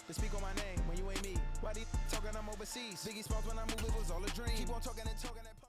They speak on my name when you ain't me. Why they talking I'm overseas? Biggie Smalls when I move, it was all a dream. Keep on talking and talking and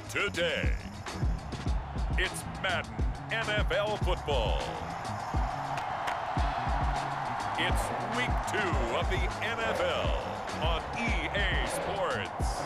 Today, it's Madden NFL football. It's week 2 of the NFL on EA Sports.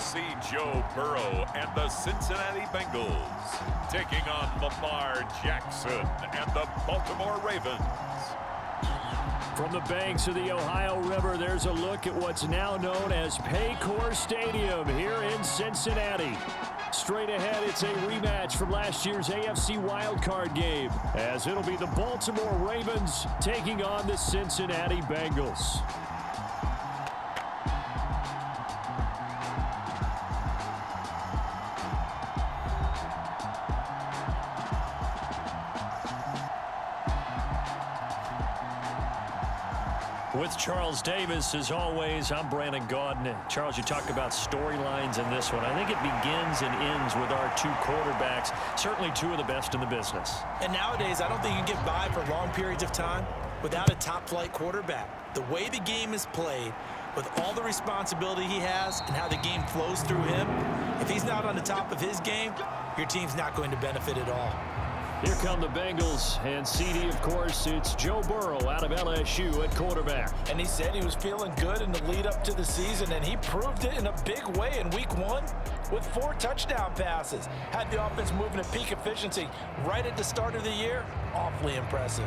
see Joe Burrow and the Cincinnati Bengals taking on Lamar Jackson and the Baltimore Ravens. From the banks of the Ohio River, there's a look at what's now known as Paycor Stadium here in Cincinnati. Straight ahead, it's a rematch from last year's AFC wildcard game, as it'll be the Baltimore Ravens taking on the Cincinnati Bengals. With Charles Davis, as always, I'm Brandon Gaudin. Charles, you talked about storylines in this one. I think it begins and ends with our two quarterbacks, certainly two of the best in the business. And nowadays, I don't think you can get by for long periods of time without a top-flight quarterback. The way the game is played, with all the responsibility he has and how the game flows through him, if he's not on the top of his game, your team's not going to benefit at all. Here come the Bengals, and CD, of course, it's Joe Burrow out of LSU at quarterback. And he said he was feeling good in the lead up to the season, and he proved it in a big way in week 1 with 4 touchdown passes. Had the offense moving at peak efficiency right at the start of the year. Awfully impressive.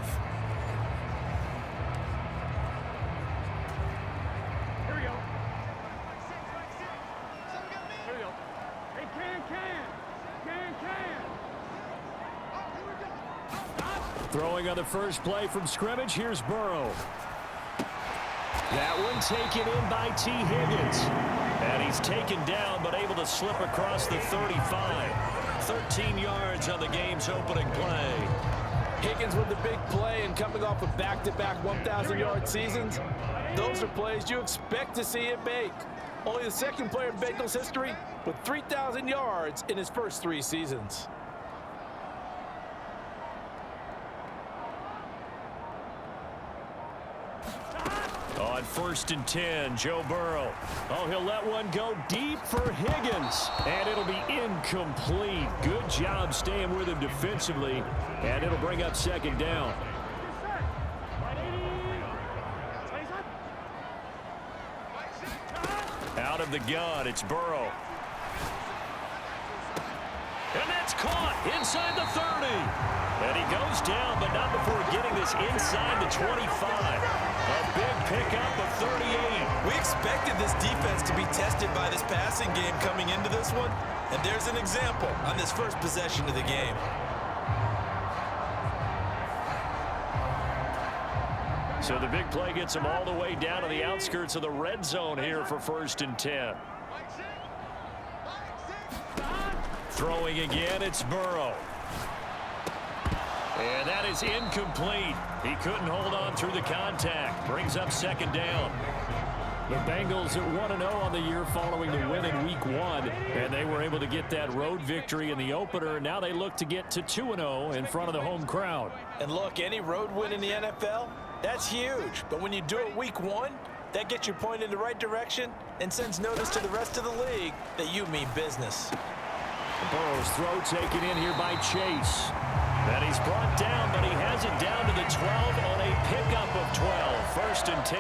Here we go. Here we go. Hey, can. Throwing on the first play from scrimmage, here's Burrow. That one taken in by T. Higgins. And he's taken down, but able to slip across the 35. 13 yards on the game's opening play. Higgins with the big play and coming off of back-to-back 1,000-yard seasons. Those are plays you expect to see him make. Only the second player in Bengals history with 3,000 yards in his first 3 seasons. On 1st and 10, Joe Burrow. Oh, he'll let one go deep for Higgins. And it'll be incomplete. Good job staying with him defensively. And it'll bring up 2nd down. Out of the gun, it's Burrow. And that's caught inside the 30. And he goes down, but not before getting this inside the 25. A big pickup of 38. We expected this defense to be tested by this passing game coming into this one. And there's an example on this first possession of the game. So the big play gets him all the way down to the outskirts of the red zone here for 1st and 10. Throwing again, it's Burrow. And that is incomplete. He couldn't hold on through the contact. Brings up 2nd down. The Bengals at 1-0 on the year following the win in week 1. And they were able to get that road victory in the opener. Now they look to get to 2-0 in front of the home crowd. And look, any road win in the NFL, that's huge. But when you do it week 1, that gets you pointed in the right direction and sends notice to the rest of the league that you mean business. Burrow's throw taken in here by Chase. And he's brought down, but he has it down to the 12 on a pickup of 12. 1st and 10.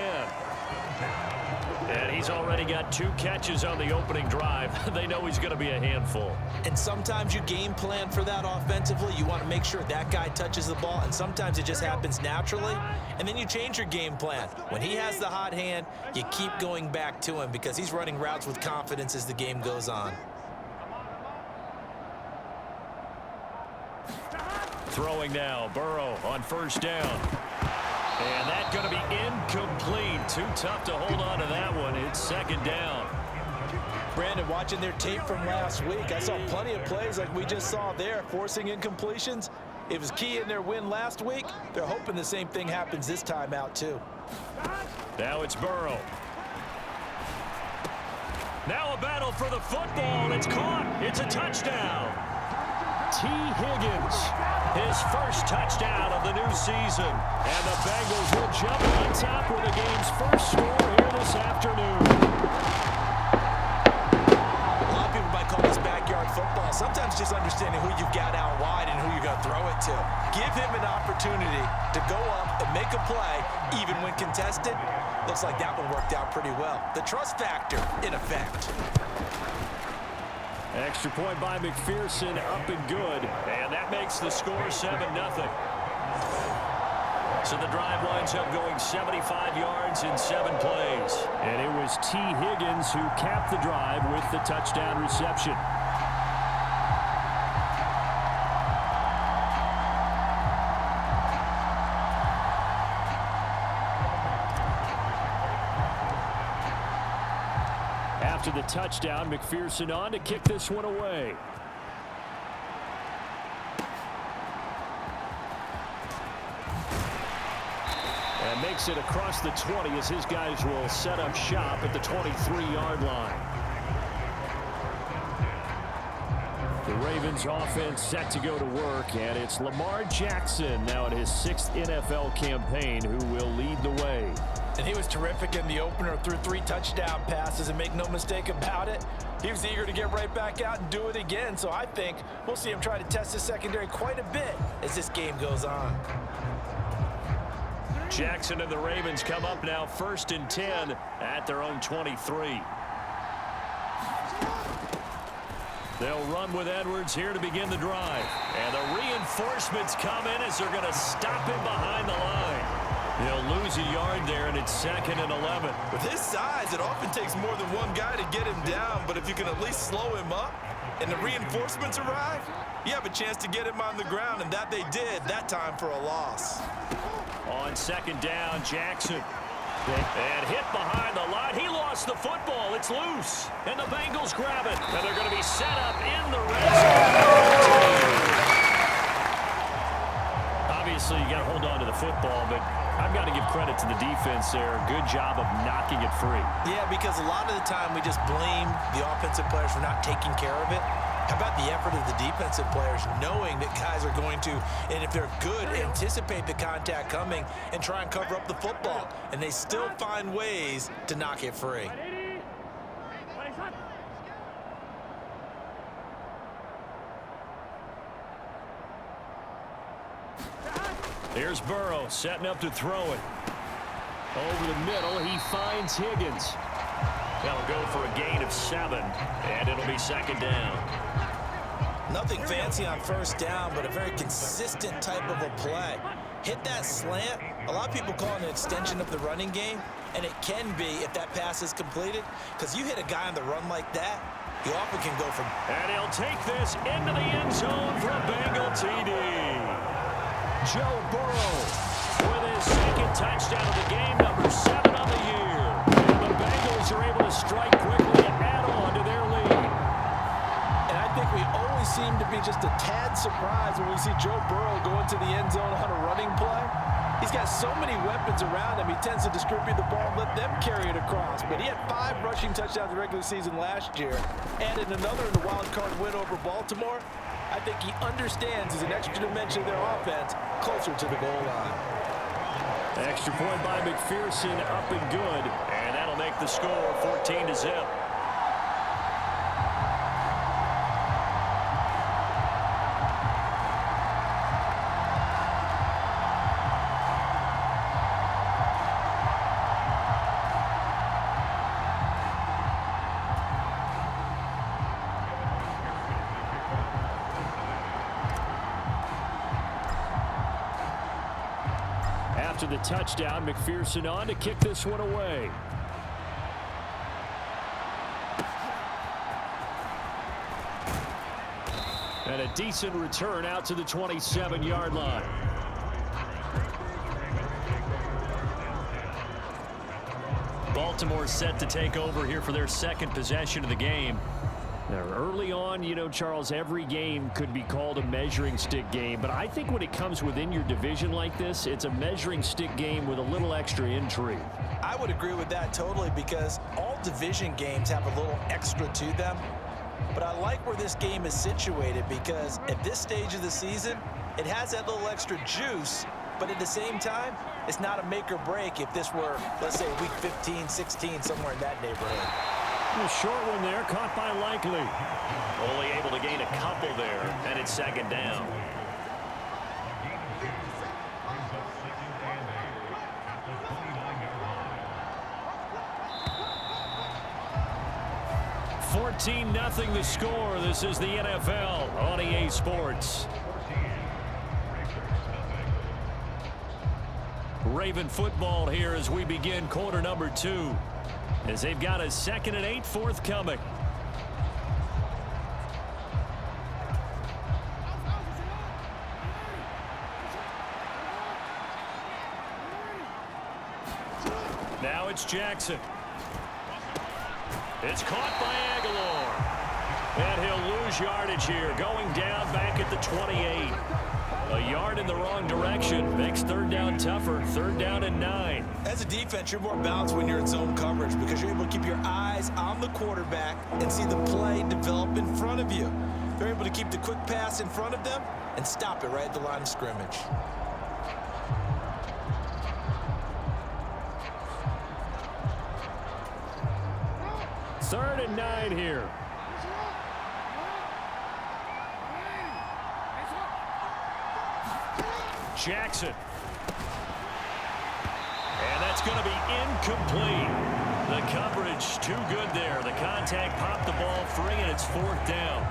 And he's already got 2 catches on the opening drive. They know he's going to be a handful. And sometimes you game plan for that offensively. You want to make sure that guy touches the ball, and sometimes it just happens naturally. And then you change your game plan. When he has the hot hand, you keep going back to him because he's running routes with confidence as the game goes on. Throwing now, Burrow on 1st down. And that's going to be incomplete. Too tough to hold on to that one. It's 2nd down. Brandon, watching their tape from last week, I saw plenty of plays like we just saw there, forcing incompletions. It was key in their win last week. They're hoping the same thing happens this time out, too. Now it's Burrow. Now a battle for the football. It's caught. It's a touchdown. T. Higgins, his first touchdown of the new season. And the Bengals will jump on top with the game's first score here this afternoon. A lot of people might call this backyard football. Sometimes it's just understanding who you've got out wide and who you're going to throw it to. Give him an opportunity to go up and make a play, even when contested. Looks like that one worked out pretty well. The trust factor in effect. Extra point by McPherson, up and good. And that makes the score 7-0. So the drive winds up going 75 yards in 7 plays. And it was T. Higgins who capped the drive with the touchdown reception. After the touchdown, McPherson on to kick this one away. And makes it across the 20 as his guys will set up shop at the 23-yard line. The Ravens offense set to go to work, and it's Lamar Jackson now in his 6th NFL campaign who will lead the way. And he was terrific in the opener, threw 3 touchdown passes, and make no mistake about it, he was eager to get right back out and do it again. So I think we'll see him try to test his secondary quite a bit as this game goes on. Jackson and the Ravens come up now 1st and 10 at their own 23. They'll run with Edwards here to begin the drive. And the reinforcements come in as they're going to stop him behind the line. He'll lose a yard there, and it's 2nd and 11. With his size, it often takes more than one guy to get him down, but if you can at least slow him up and the reinforcements arrive, you have a chance to get him on the ground, and that they did that time for a loss. On 2nd down, Jackson. And hit behind the line. He lost the football. It's loose. And the Bengals grab it. And they're going to be set up in the red zone. Obviously, you got to hold on to the football, but I've got to give credit to the defense there. Good job of knocking it free. Yeah, because a lot of the time we just blame the offensive players for not taking care of it. How about the effort of the defensive players knowing that guys are going to, and if they're good, anticipate the contact coming and try and cover up the football. And they still find ways to knock it free. Here's Burrow setting up to throw it. Over the middle, he finds Higgins. That'll go for a gain of 7, and it'll be 2nd down. Nothing fancy on 1st down, but a very consistent type of a play. Hit that slant. A lot of people call it an extension of the running game, and it can be if that pass is completed, because you hit a guy on the run like that, you often can go from... And he'll take this into the end zone for a Bengal TD. Joe Burrow with his 2nd touchdown of the game, number 7 on the year. And the Bengals are able to strike quickly and add on to their lead. And I think we always seem to be just a tad surprised when we see Joe Burrow go into the end zone on a running play. He's got so many weapons around him, he tends to distribute the ball and let them carry it across. But he had 5 rushing touchdowns in the regular season last year. Added another in the wild card win over Baltimore. I think he understands as an extra dimension of their offense closer to the goal line. Extra point by McPherson, up and good. And that'll make the score 14-0. After the touchdown, McPherson on to kick this one away. And a decent return out to the 27-yard line. Baltimore set to take over here for their 2nd possession of the game. Now, early on, you know, Charles, every game could be called a measuring stick game, but I think when it comes within your division like this, it's a measuring stick game with a little extra intrigue. I would agree with that totally, because all division games have a little extra to them. But I like where this game is situated, because at this stage of the season, it has that little extra juice, but at the same time, it's not a make or break if this were, let's say, week 15, 16, somewhere in that neighborhood. A short one there, caught by Likely. Only able to gain a couple there, and it's second down. $14-0 the score. This is the NFL on EA Sports. Raven football here as we begin quarter number 2. As they've got a 2nd and 8 forthcoming. Now it's Jackson. It's caught by Aguilar. And he'll lose yardage here, going down back at the 28. A yard in the wrong direction makes third down tougher. 3rd down and 9. As a defense, you're more balanced when you're in zone coverage because you're able to keep your eyes on the quarterback and see the play develop in front of you. They're able to keep the quick pass in front of them and stop it right at the line of scrimmage. Third and 9 here. Jackson. And that's going to be incomplete. The coverage too good there. The contact popped the ball free, and it's 4th down.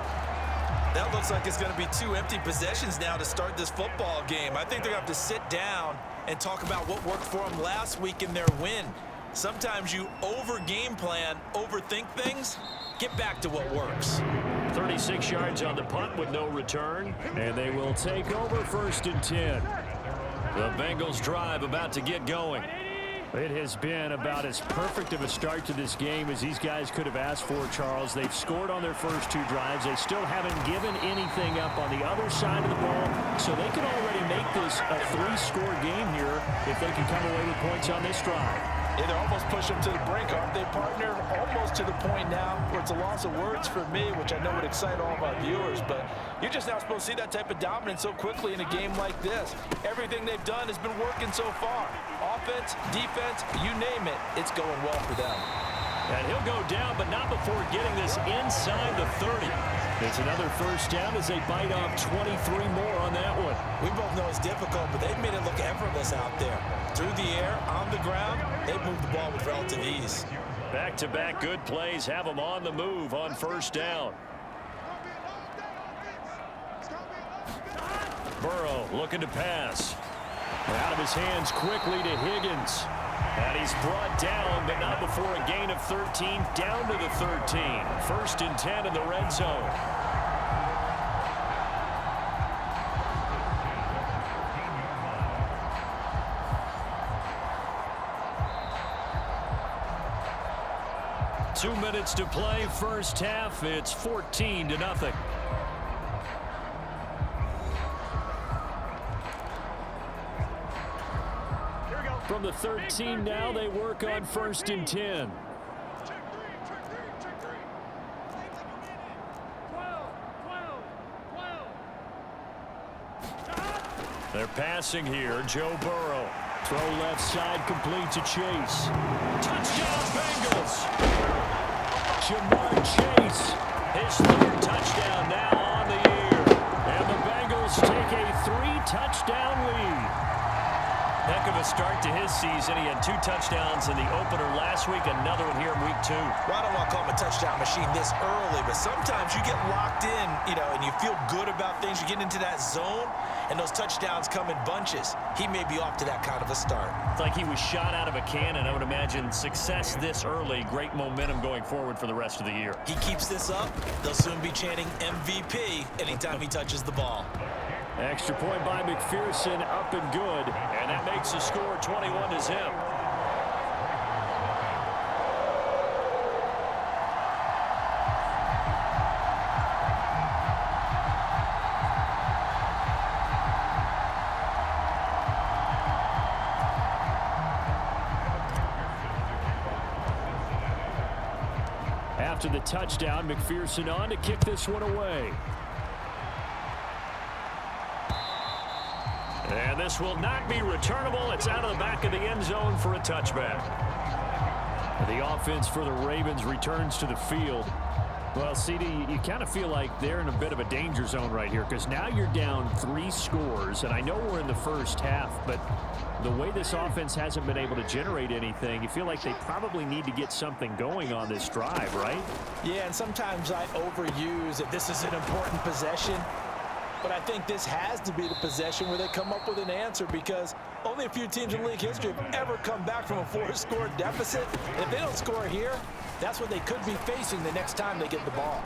That looks like it's going to be 2 empty possessions now to start this football game. I think they're going to have to sit down and talk about what worked for them last week in their win. Sometimes you over-game plan, overthink things. Get back to what works. 36 yards on the punt with no return. And they will take over 1st and 10. The Bengals drive about to get going. It has been about as perfect of a start to this game as these guys could have asked for, Charles. They've scored on their first 2 drives. They still haven't given anything up on the other side of the ball, so they can already make this a 3-score game here if they can come away with points on this drive. Yeah, they're almost pushing them to the brink, aren't they, partner? Almost to the point now where it's a loss of words for me, which I know would excite all of our viewers, but you're just not supposed to see that type of dominance so quickly in a game like this. Everything they've done has been working so far. Offense, defense, you name it, it's going well for them. And he'll go down, but not before getting this inside the 30. It's another 1st down as they bite off 23 more on that one. We both know it's difficult, but they've made it look effortless out there. Through the air, on the ground, they've moved the ball with relative ease. Back-to-back good plays have them on the move on 1st down. Burrow looking to pass. Out of his hands quickly to Higgins. And he's brought down, but not before a gain of 13, down to the 13. 1st and 10 in the red zone. Two minutes to play, first half. It's 14-0. From the 13 now, they work on 1st and 10. They're passing here. Joe Burrow. Throw left side, complete to Chase. Touchdown, Bengals! Jamar Chase, his 3rd touchdown now on the year. And the Bengals take a 3-touchdown lead. Heck of a start to his season. He had 2 touchdowns in the opener last week, another one here in week 2. Well, I don't want to call him a touchdown machine this early, but sometimes you get locked in, and you feel good about things. You get into that zone, and those touchdowns come in bunches. He may be off to that kind of a start. It's like he was shot out of a cannon. I would imagine success this early, great momentum going forward for the rest of the year. He keeps this up, they'll soon be chanting MVP anytime he touches the ball. Extra point by McPherson, up and good. And that makes the score 21-0. After the touchdown, McPherson on to kick this one away. And this will not be returnable. It's out of the back of the end zone for a touchback. The offense for the Ravens returns to the field. Well, CD, you kind of feel like they're in a bit of a danger zone right here because now you're down 3 scores, and I know we're in the first half, but the way this offense hasn't been able to generate anything, you feel like they probably need to get something going on this drive, right? Yeah, and sometimes I overuse that this is an important possession, but I think this has to be the possession where they come up with an answer because only a few teams in league history have ever come back from a 4-score deficit. If they don't score here, that's what they could be facing the next time they get the ball.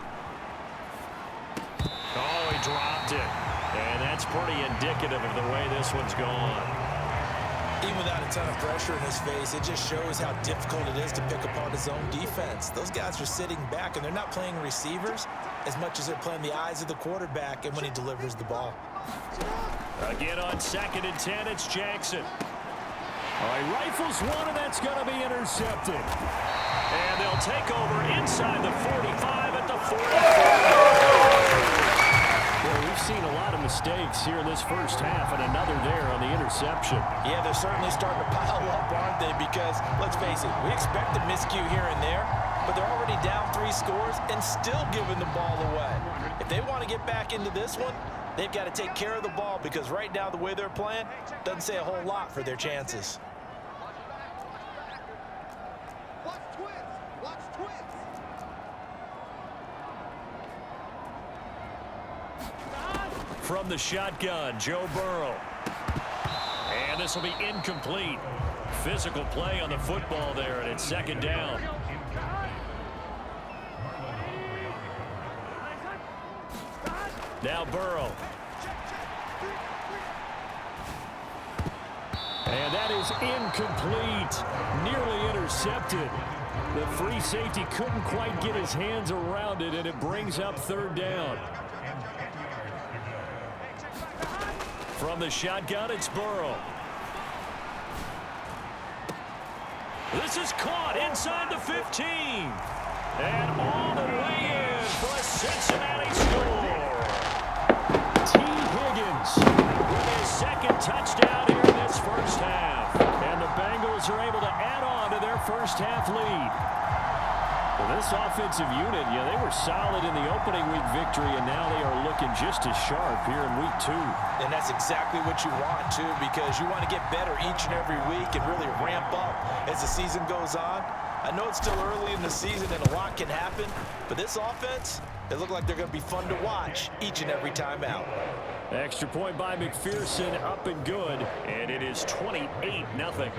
Oh, he dropped it. And that's pretty indicative of the way this one's gone. Even without a ton of pressure in his face, it just shows how difficult it is to pick apart his own defense. Those guys are sitting back, and they're not playing receivers as much as they're playing the eyes of the quarterback and when he delivers the ball. Again on 2nd and 10, it's Jackson. All right, rifles one, and that's going to be intercepted. And they'll take over inside the 45 at the 44. Well, we've seen a lot of mistakes here in this first half, and another there on the interception. Yeah, they're certainly starting to pile up, aren't they? Because, let's face it, we expect a miscue here and there, but they're already down 3 scores and still giving the ball away. If they want to get back into this one, they've got to take care of the ball because right now the way they're playing doesn't say a whole lot for their chances. From the shotgun, Joe Burrow. And this will be incomplete. Physical play on the football there, and it's 2nd down. Now Burrow. And that is incomplete. Nearly intercepted. The free safety couldn't quite get his hands around it, and it brings up 3rd down. From the shotgun, it's Burrow. This is caught inside the 15. And all the way in for a Cincinnati score. T. Higgins with his 2nd touchdown here in this first half. And the Bengals are able to add on to their first half lead. Well, this offensive unit, yeah, they were solid in the opening week victory, and now they are looking just as sharp here in week 2. And that's exactly what you want, too, because you want to get better each and every week and really ramp up as the season goes on. I know it's still early in the season and a lot can happen, but this offense, they look like they're going to be fun to watch each and every time out. Extra point by McPherson, up and good, and it is 28-0.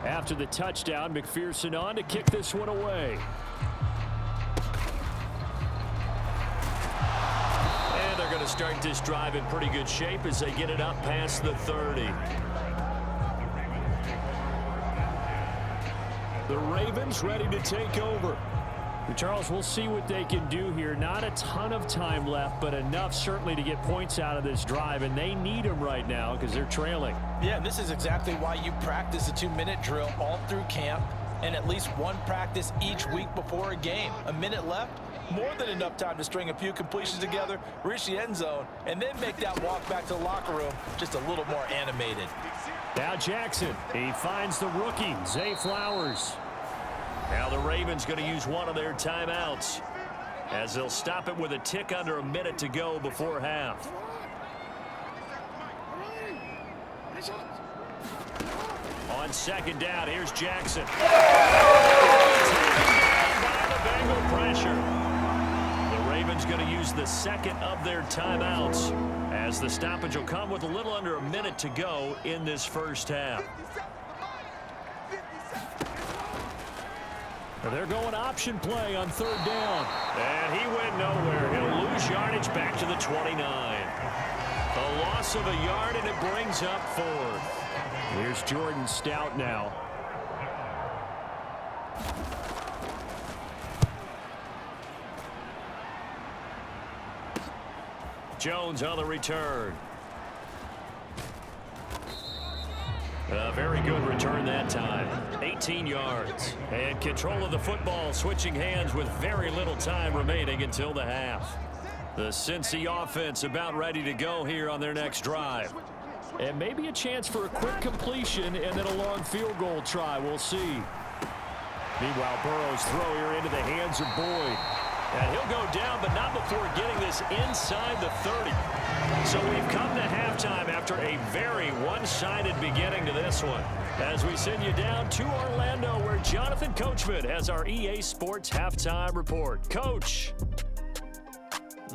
After the touchdown, McPherson on to kick this one away. And they're going to start this drive in pretty good shape as they get it up past the 30. The Ravens ready to take over. Charles, we'll see what they can do here. Not a ton of time left, but enough certainly to get points out of this drive, and they need them right now because they're trailing. Yeah, this is exactly why you practice a 2-minute drill all through camp and at least one practice each week before a game. A minute left, more than enough time to string a few completions together, reach the end zone, and then make that walk back to the locker room just a little more animated. Now Jackson, he finds the rookie, Zay Flowers. Now the Ravens going to use one of their timeouts as they'll stop it with a tick under a minute to go before half. On 2nd down, here's Jackson. Taken down by the Bengal pressure. The Ravens going to use the 2nd of their timeouts as the stoppage will come with a little under a minute to go in this first half. They're going option play on 3rd down. And he went nowhere. He'll lose yardage back to the 29. A loss of a yard, and it brings up 4th. Here's Jordan Stout now. Jones on the return. A very good return that time. 18 yards. And control of the football, switching hands with very little time remaining until the half. The Cincy offense about ready to go here on their next drive. And maybe a chance for a quick completion and then a long field goal try. We'll see. Meanwhile, Burrow's throw here into the hands of Boyd. And he'll go down, but not before getting this inside the 30. So we've come to halftime after a very one-sided beginning to this one. As we send you down to Orlando, where Jonathan Coachman has our EA Sports Halftime Report. Coach.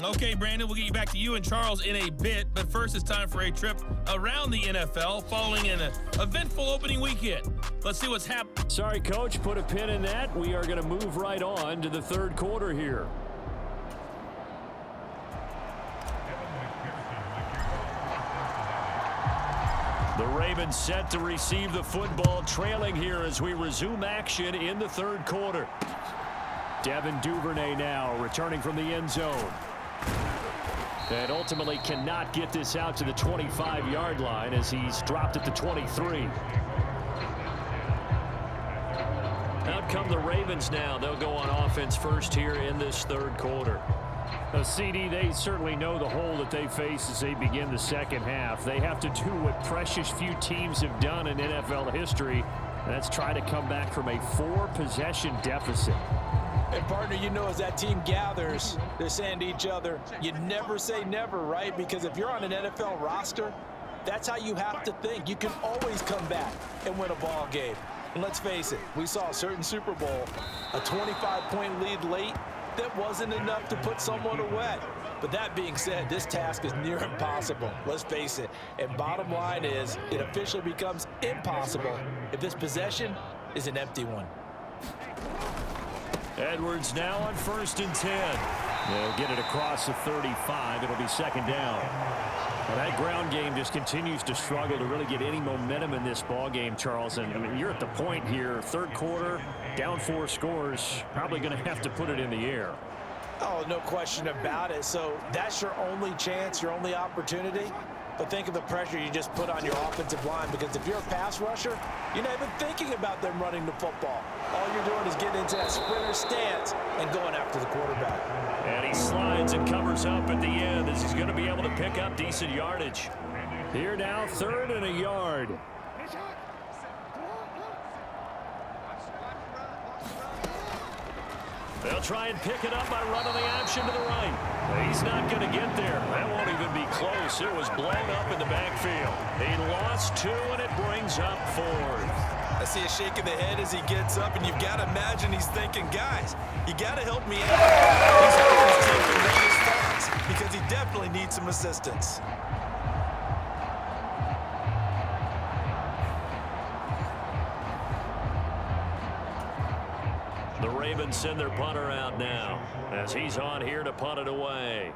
Okay, Brandon, we'll get you back to you and Charles in a bit, but first it's time for a trip around the NFL following an eventful opening weekend. Let's see what's happening. Sorry, Coach, put a pin in that. We are going to move right on to the third quarter here. The Ravens set to receive the football, trailing here as we resume action in the third quarter. Devin Duvernay now returning from the end zone. And ultimately cannot get this out to the 25-yard line as he's dropped at the 23. Out come the Ravens now. They'll go on offense first here in this third quarter. CD, they certainly know the hole that they face as they begin the second half. They have to do what precious few teams have done in NFL history. That's try to come back from a 4-possession deficit. And, partner, you know, as that team gathers, they're saying to each other, you never say never, right? Because if you're on an NFL roster, that's how you have to think. You can always come back and win a ball game. And let's face it, we saw a certain Super Bowl, a 25-point lead late, that wasn't enough to put someone away. But that being said, this task is near impossible. Let's face it. And bottom line is, it officially becomes impossible if this possession is an empty one. Edwards now on 1st and 10. They'll get it across the 35. It'll be second down. Well, that ground game just continues to struggle to really get any momentum in this ball game, Charles. And I mean, you're at the point here, third quarter, down 4 scores, probably going to have to put it in the air. Oh, no question about it. So that's your only chance, your only opportunity. But think of the pressure you just put on your offensive line, because if you're a pass rusher, you're not even thinking about them running the football. All you're doing is getting into that sprinter stance and going after the quarterback. And he slides and covers up at the end as he's going to be able to pick up decent yardage. Here now, 3rd and a yard. They'll try and pick it up by running the option to the right. He's not going to get there. That won't even be close. It was blown up in the backfield. He lost 2, and it brings up 4th. I see a shake of the head as he gets up, and you've got to imagine he's thinking, guys, you got to help me out. He's always taking Raiders thoughts because he definitely needs some assistance. The Ravens send their punter out now as he's on here to punt it away.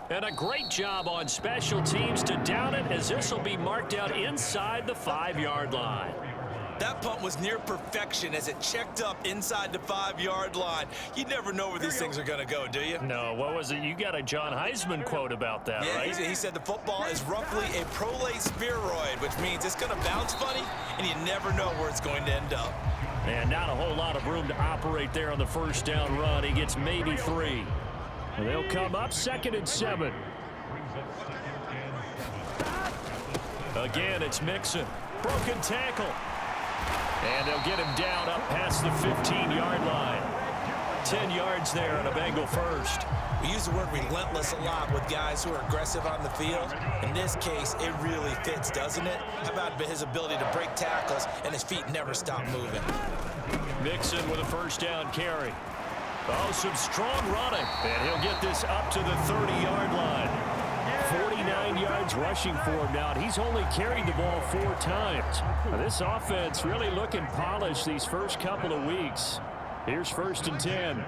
And a great job on special teams to down it, as this will be marked out inside the 5-yard line. That punt was near perfection as it checked up inside the 5-yard line. You never know where these things are going to go, do you? No, what was it? You got a John Heisman quote about that, yeah, right? He said the football is roughly a prolate spheroid, which means it's going to bounce funny, and you never know where it's going to end up. And not a whole lot of room to operate there on the first down run. He gets maybe 3. They'll come up 2nd and 7. Again, it's Mixon. Broken tackle. And they'll get him down up past the 15-yard line. 10 yards there on a Bengal first. We use the word relentless a lot with guys who are aggressive on the field. In this case, it really fits, doesn't it? How about his ability to break tackles and his feet never stop moving? Mixon with a first down carry. Oh, some strong running. And he'll get this up to the 30-yard line. 49 yards rushing for him now. He's only carried the ball 4 times. Now, this offense really looking polished these first couple of weeks. Here's 1st and 10.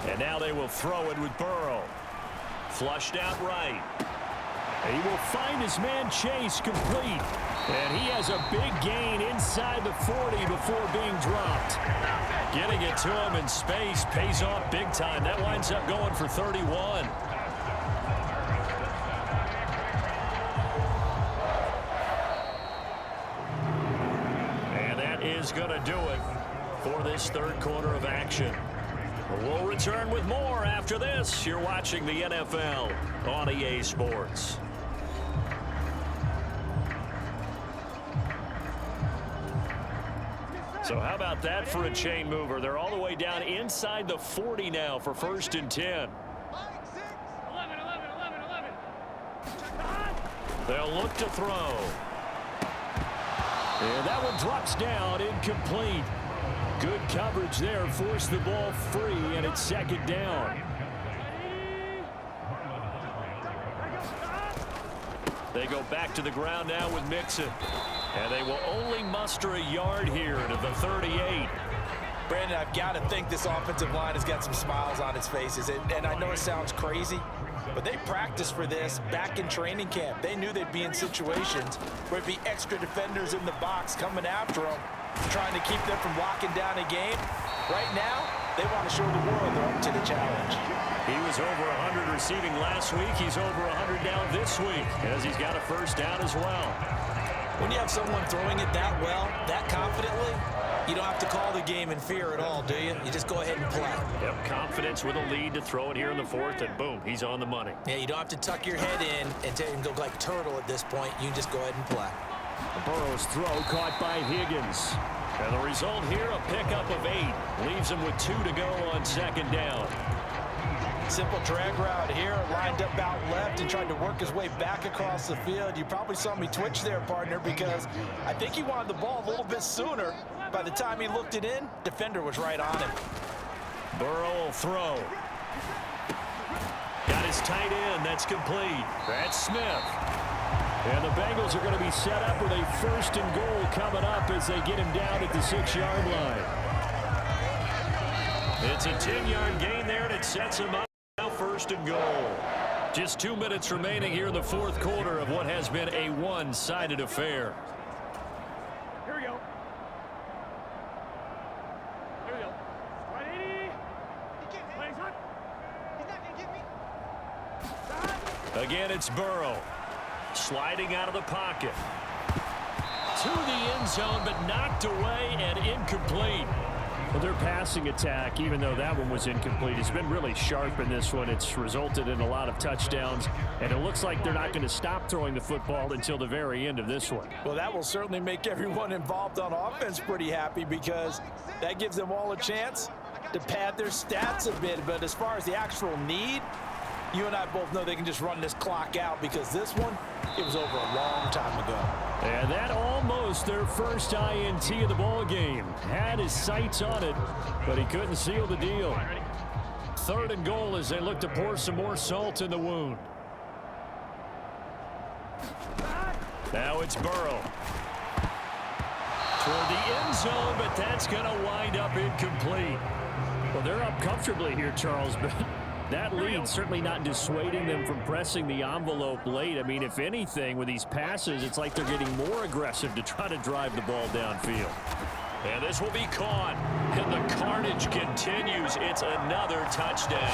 And now they will throw it with Burrow. Flushed out right. He will find his man Chase complete. And he has a big gain inside the 40 before being dropped. Getting it to him in space pays off big time. That winds up going for 31. And that is going to do it for this third quarter of action. We'll return with more after this. You're watching the NFL on EA Sports. So how about that for a chain mover? They're all the way down inside the 40 now for 1st and 10. 11. They'll look to throw. And that one drops down, incomplete. Good coverage there, forced the ball free, and it's 2nd down. They go back to the ground now with Mixon. And they will only muster a yard here to the 38. Brandon, I've got to think this offensive line has got some smiles on its faces. And I know it sounds crazy, but they practiced for this back in training camp. They knew they'd be in situations where it'd be extra defenders in the box coming after them, trying to keep them from locking down a game. Right now, they want to show the world they're up to the challenge. He was over 100 receiving last week. He's over 100 down this week as he's got a 1st down as well. When you have someone throwing it that well, that confidently, you don't have to call the game in fear at all, do you? You just go ahead and play. Yep, confidence with a lead to throw it here in the 4th, and boom, he's on the money. Yeah, you don't have to tuck your head in and go like turtle at this point. You can just go ahead and play. Burrow's throw caught by Higgins. And the result here, a pickup of 8. Leaves him with 2 to go on 2nd down. Simple drag route here, lined up out left and tried to work his way back across the field. You probably saw me twitch there, partner, because I think he wanted the ball a little bit sooner. By the time he looked it in, defender was right on him. Burrow will throw. Got his tight end. That's complete. That's Smith. And the Bengals are going to be set up with a 1st and goal coming up as they get him down at the 6-yard line. It's a 10-yard gain there, and it sets him up. Now 1st and goal. Just 2 minutes remaining here in the 4th quarter of what has been a one-sided affair. Here we go. Ready? Plays hot. He's not going to get me. Again, it's Burrow. Sliding out of the pocket. To the end zone, but knocked away and incomplete. Well, their passing attack, even though that one was incomplete, has been really sharp in this one. It's resulted in a lot of touchdowns, and it looks like they're not going to stop throwing the football until the very end of this one. Well, that will certainly make everyone involved on offense pretty happy because that gives them all a chance to pad their stats a bit. But as far as the actual need, you and I both know they can just run this clock out because this one, it was over a long time ago. And that almost their first INT of the ball game. Had his sights on it, but he couldn't seal the deal. 3rd and goal as they look to pour some more salt in the wound. Now it's Burrow. Toward the end zone, but that's going to wind up incomplete. Well, they're up comfortably here, Charles, but that lead certainly not dissuading them from pressing the envelope late. I mean, if anything, with these passes, it's like they're getting more aggressive to try to drive the ball downfield. And this will be caught. And the carnage continues. It's another touchdown.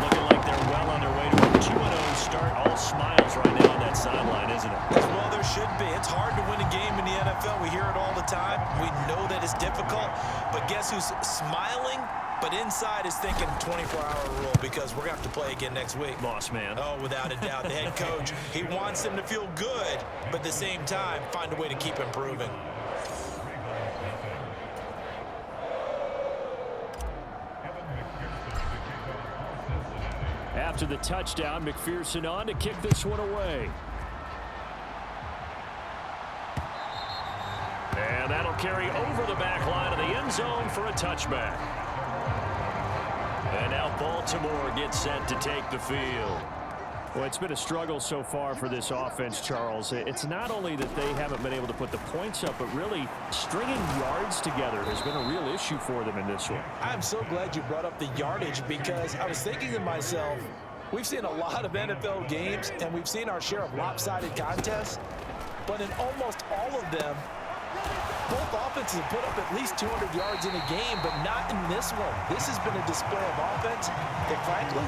Looking like they're well on their way to a 2-0 start. All smiles right now on that sideline, isn't it? Well, there should be. It's hard to win a game in the NFL. We hear it all the time. We know that it's difficult. But guess who's smiling? But inside is thinking 24-hour rule because we're going to have to play again next week. Boss man. Oh, without a doubt. The head coach, he wants them to feel good, but at the same time, find a way to keep improving. After the touchdown, McPherson on to kick this one away. And that'll carry over the back line of the end zone for a touchback. And now Baltimore gets set to take the field. Well, it's been a struggle so far for this offense, Charles. It's not only that they haven't been able to put the points up, but really stringing yards together has been a real issue for them in this one. I'm so glad you brought up the yardage because I was thinking to myself, We've seen a lot of NFL games, and we've seen our share of lopsided contests, but in almost all of them, both offenses have put up at least 200 yards in a game, but not in this one. This has been a display of offense that, frankly,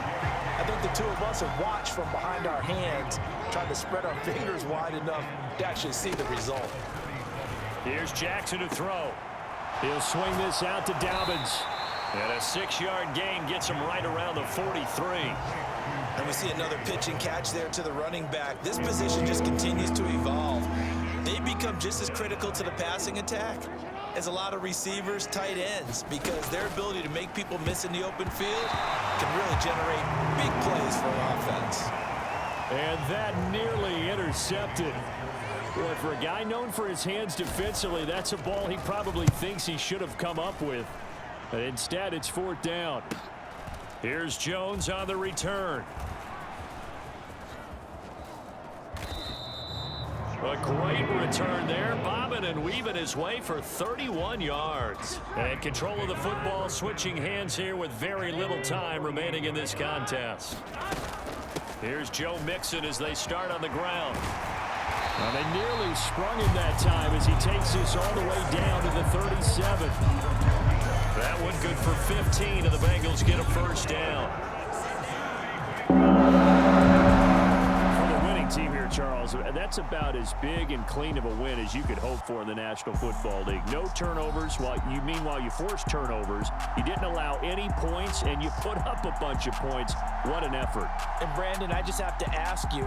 I think the two of us have watched from behind our hands, trying to spread our fingers wide enough to actually see the result. Here's Jackson to throw. He'll swing this out to Dobbins. And a 6-yard gain gets him right around the 43. And we see another pitch and catch there to the running back. This position just continues to evolve. They become just as critical to the passing attack as a lot of receivers, tight ends, because their ability to make people miss in the open field can really generate big plays for an offense. And that nearly intercepted. Boy, for a guy known for his hands defensively, that's a ball he probably thinks he should have come up with. But instead, it's 4th down. Here's Jones on the return. A great return there, bobbing and weaving his way for 31 yards. And control of the football, switching hands here with very little time remaining in this contest. Here's Joe Mixon as they start on the ground. Well, they nearly sprung him that time as he takes this all the way down to the 37. That one good for 15, and the Bengals get a 1st down. For the winning team here, Charles, that's about as big and clean of a win as you could hope for in the National Football League. No turnovers. Meanwhile, you forced turnovers. You didn't allow any points, and you put up a bunch of points. What an effort. And, Brandon, I just have to ask you,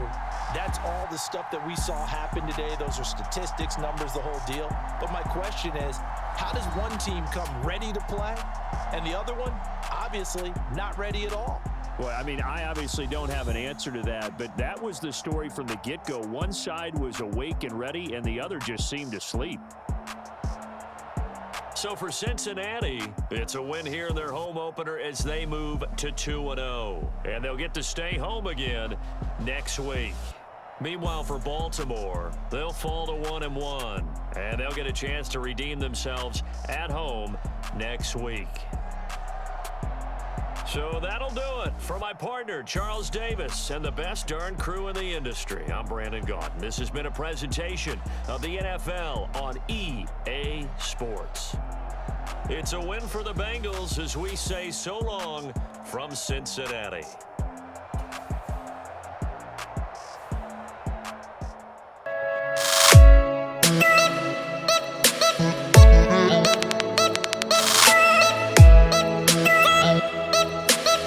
that's all the stuff that we saw happen today. Those are statistics, numbers, the whole deal. But my question is, how does one team come ready to play and the other one, obviously, not ready at all? Well, I mean, I obviously don't have an answer to that, but that was the story from the get-go. One side was awake and ready, and the other just seemed to sleep. So for Cincinnati, it's a win here in their home opener as they move to 2-0. And they'll get to stay home again next week. Meanwhile, for Baltimore, they'll fall to 1-1, and they'll get a chance to redeem themselves at home next week. So that'll do it. For my partner, Charles Davis, and the best darn crew in the industry, I'm Brandon Gaudin. This has been a presentation of the NFL on EA Sports. It's a win for the Bengals as we say so long from Cincinnati.